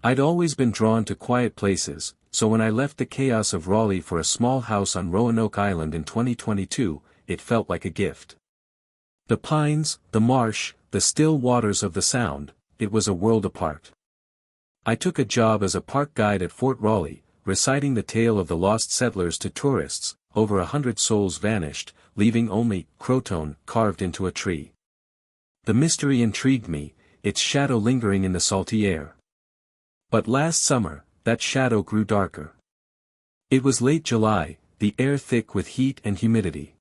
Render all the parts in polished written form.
I'd always been drawn to quiet places, so when I left the chaos of Raleigh for a small house on Roanoke Island in 2022, it felt like a gift. The pines, the marsh, the still waters of the Sound, it was a world apart. I took a job as a park guide at Fort Raleigh, reciting the tale of the lost settlers to tourists. Over 100 souls vanished, leaving only Croton carved into a tree. The mystery intrigued me, its shadow lingering in the salty air. But last summer, that shadow grew darker. It was late July, the air thick with heat and humidity.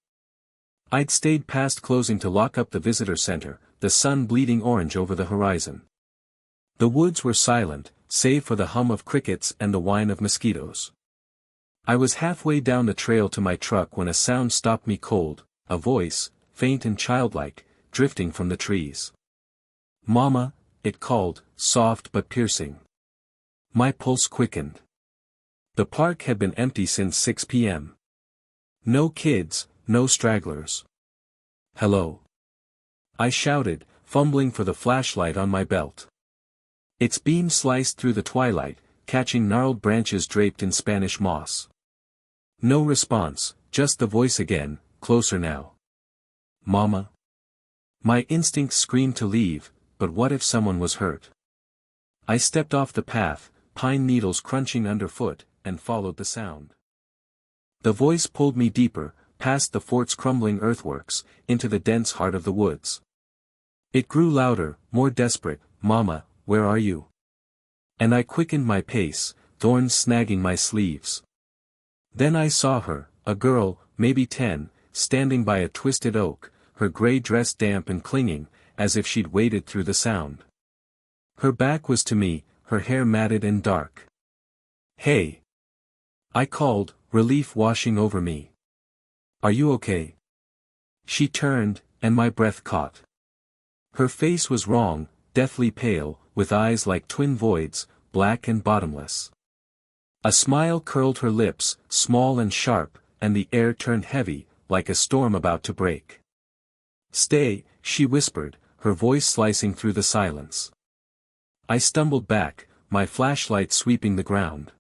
I'd stayed past closing to lock up the visitor center, the sun bleeding orange over the horizon. The woods were silent, save for the hum of crickets and the whine of mosquitoes. I was halfway down the trail to my truck when a sound stopped me cold, a voice, faint and childlike, drifting from the trees. "Mama," it called, soft but piercing. My pulse quickened. The park had been empty since 6 p.m. No kids, no stragglers. "Hello," I shouted, fumbling for the flashlight on my belt. Its beam sliced through the twilight, catching gnarled branches draped in Spanish moss. No response, just the voice again, closer now. "Mama." My instincts screamed to leave, but what if someone was hurt? I stepped off the path, pine needles crunching underfoot, and followed the sound. The voice pulled me deeper, past the fort's crumbling earthworks, into the dense heart of the woods. It grew louder, more desperate. "Mama, where are you?" And I quickened my pace, thorns snagging my sleeves. Then I saw her, a girl, maybe 10, standing by a twisted oak, her gray dress damp and clinging, as if she'd waded through the sound. Her back was to me, her hair matted and dark. "Hey!" I called, relief washing over me. "Are you okay?" She turned, and my breath caught. Her face was wrong, deathly pale, with eyes like twin voids, black and bottomless. A smile curled her lips, small and sharp, and the air turned heavy, like a storm about to break. "Stay," she whispered, her voice slicing through the silence. I stumbled back, my flashlight sweeping the ground.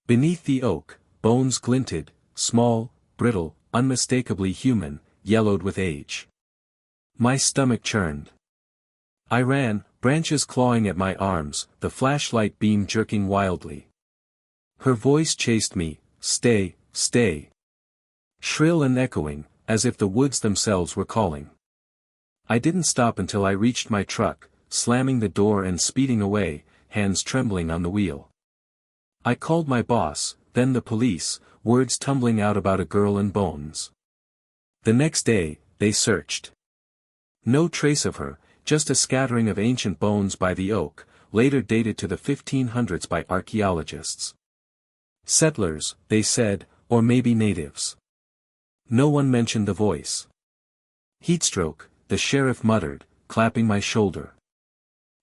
Beneath the oak, bones glinted, small, brittle, unmistakably human, yellowed with age. My stomach churned. I ran, branches clawing at my arms, the flashlight beam jerking wildly. Her voice chased me, "Stay, stay." Shrill and echoing, as if the woods themselves were calling. I didn't stop until I reached my truck, slamming the door and speeding away, hands trembling on the wheel. I called my boss, then the police, words tumbling out about a girl and bones. The next day, they searched. No trace of her, just a scattering of ancient bones by the oak, later dated to the 1500s by archaeologists. Settlers, they said, or maybe natives. No one mentioned the voice. "Heatstroke," the sheriff muttered, clapping my shoulder.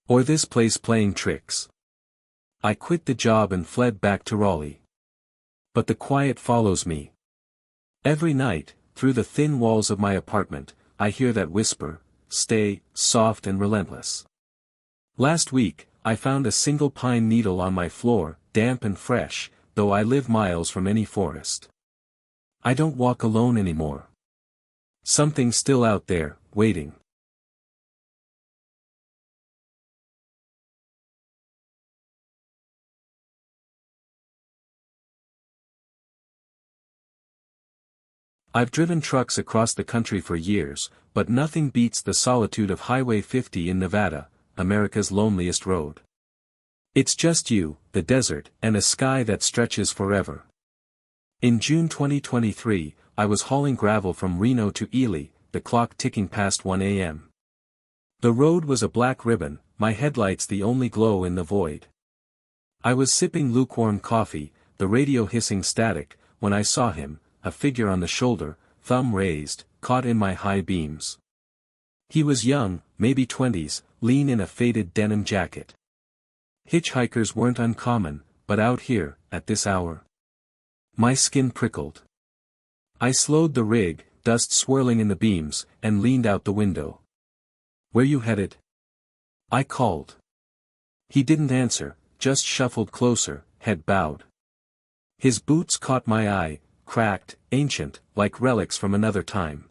"Or this place playing tricks." I quit the job and fled back to Raleigh. But the quiet follows me. Every night, through the thin walls of my apartment, I hear that whisper, "Stay," soft and relentless. Last week, I found a single pine needle on my floor, damp and fresh, though I live miles from any forest. I don't walk alone anymore. Something's still out there, waiting. I've driven trucks across the country for years, but nothing beats the solitude of Highway 50 in Nevada, America's loneliest road. It's just you, the desert, and a sky that stretches forever. In June 2023, I was hauling gravel from Reno to Ely, the clock ticking past 1 a.m. The road was a black ribbon, my headlights the only glow in the void. I was sipping lukewarm coffee, the radio hissing static, when I saw him, a figure on the shoulder, thumb raised, caught in my high beams. He was young, maybe 20s, lean in a faded denim jacket. Hitchhikers weren't uncommon, but out here, at this hour. My skin prickled. I slowed the rig, dust swirling in the beams, and leaned out the window. "Where you headed?" I called. He didn't answer, just shuffled closer, head bowed. His boots caught my eye, cracked, ancient, like relics from another time.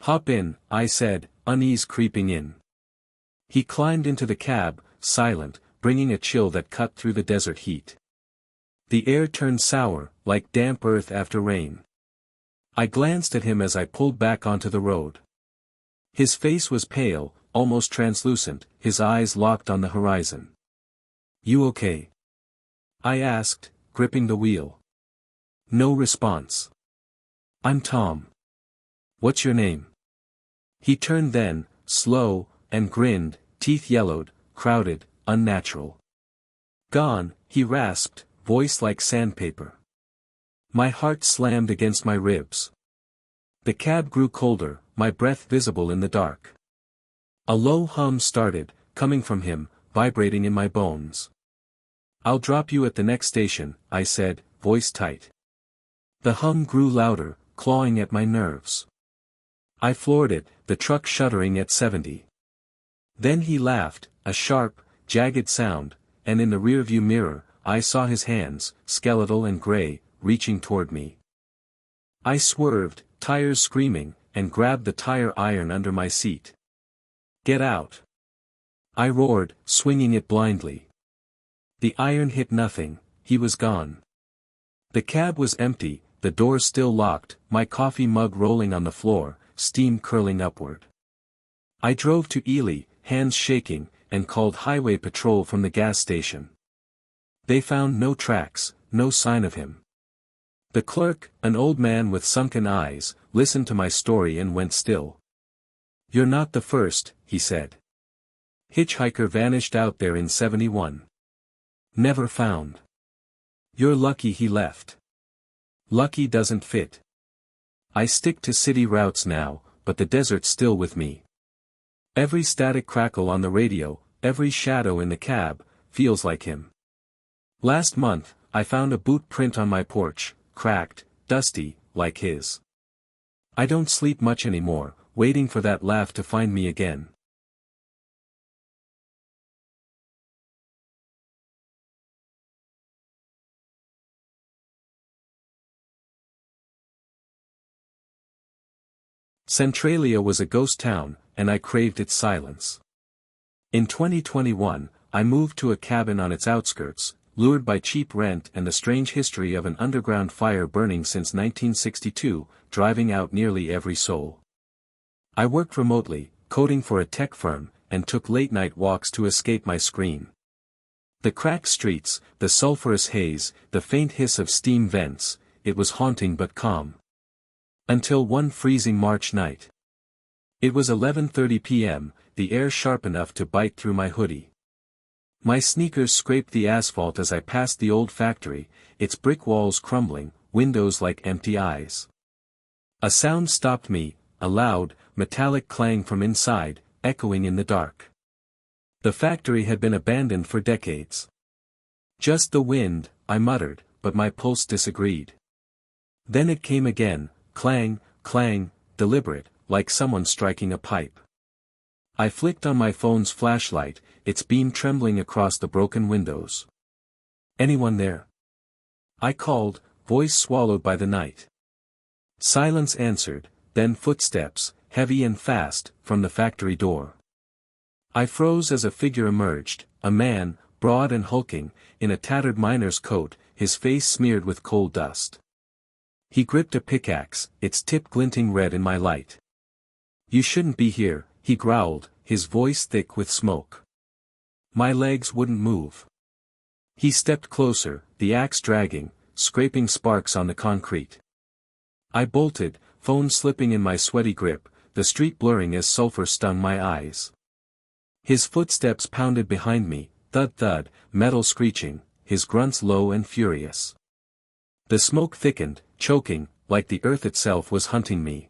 "Hop in," I said, unease creeping in. He climbed into the cab, silent, bringing a chill that cut through the desert heat. The air turned sour, like damp earth after rain. I glanced at him as I pulled back onto the road. His face was pale, almost translucent, his eyes locked on the horizon. "You okay?" I asked, gripping the wheel. No response. "I'm Tom." "What's your name?" He turned then, slow, and grinned, teeth yellowed, crowded, unnatural. "Gone," he rasped, voice like sandpaper. My heart slammed against my ribs. The cab grew colder, my breath visible in the dark. A low hum started, coming from him, vibrating in my bones. "I'll drop you at the next station," I said, voice tight. The hum grew louder, clawing at my nerves. I floored it, the truck shuddering at 70. Then he laughed, a sharp, jagged sound, and in the rearview mirror, I saw his hands, skeletal and gray, reaching toward me. I swerved, tires screaming, and grabbed the tire iron under my seat. "Get out!" I roared, swinging it blindly. The iron hit nothing, he was gone. The cab was empty, the doors still locked, my coffee mug rolling on the floor, steam curling upward. I drove to Ely, hands shaking, and called highway patrol from the gas station. They found no tracks, no sign of him. The clerk, an old man with sunken eyes, listened to my story and went still. "You're not the first," he said. "Hitchhiker vanished out there in 71. Never found. You're lucky he left." Lucky doesn't fit. I stick to city routes now, but the desert's still with me. Every static crackle on the radio, every shadow in the cab, feels like him. Last month, I found a boot print on my porch, cracked, dusty, like his. I don't sleep much anymore, waiting for that laugh to find me again. Centralia was a ghost town, and I craved its silence. In 2021, I moved to a cabin on its outskirts, lured by cheap rent and the strange history of an underground fire burning since 1962, driving out nearly every soul. I worked remotely, coding for a tech firm, and took late-night walks to escape my screen. The cracked streets, the sulphurous haze, the faint hiss of steam vents, it was haunting but calm. Until one freezing March night. It was 11:30 p.m., the air sharp enough to bite through my hoodie. My sneakers scraped the asphalt as I passed the old factory, its brick walls crumbling, windows like empty eyes. A sound stopped me, a loud, metallic clang from inside, echoing in the dark. The factory had been abandoned for decades. "Just the wind," I muttered, but my pulse disagreed. Then it came again, clang, clang, deliberate, like someone striking a pipe. I flicked on my phone's flashlight, its beam trembling across the broken windows. "Anyone there?" I called, voice swallowed by the night. Silence answered, then footsteps, heavy and fast, from the factory door. I froze as a figure emerged, a man, broad and hulking, in a tattered miner's coat, his face smeared with coal dust. He gripped a pickaxe, its tip glinting red in my light. "You shouldn't be here," he growled, his voice thick with smoke. My legs wouldn't move. He stepped closer, the axe dragging, scraping sparks on the concrete. I bolted, phone slipping in my sweaty grip, the street blurring as sulfur stung my eyes. His footsteps pounded behind me, thud-thud, metal screeching, his grunts low and furious. The smoke thickened, choking, like the earth itself was hunting me.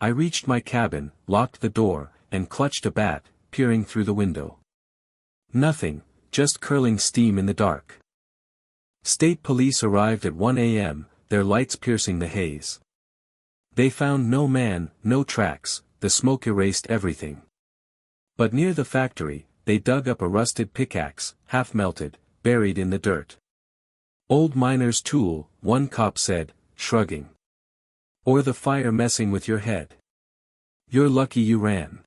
I reached my cabin, locked the door, and clutched a bat, peering through the window. Nothing, just curling steam in the dark. State police arrived at 1 a.m., their lights piercing the haze. They found no man, no tracks, the smoke erased everything. But near the factory, they dug up a rusted pickaxe, half melted, buried in the dirt. "Old miner's tool," one cop said, shrugging. "Or the fire messing with your head. You're lucky you ran."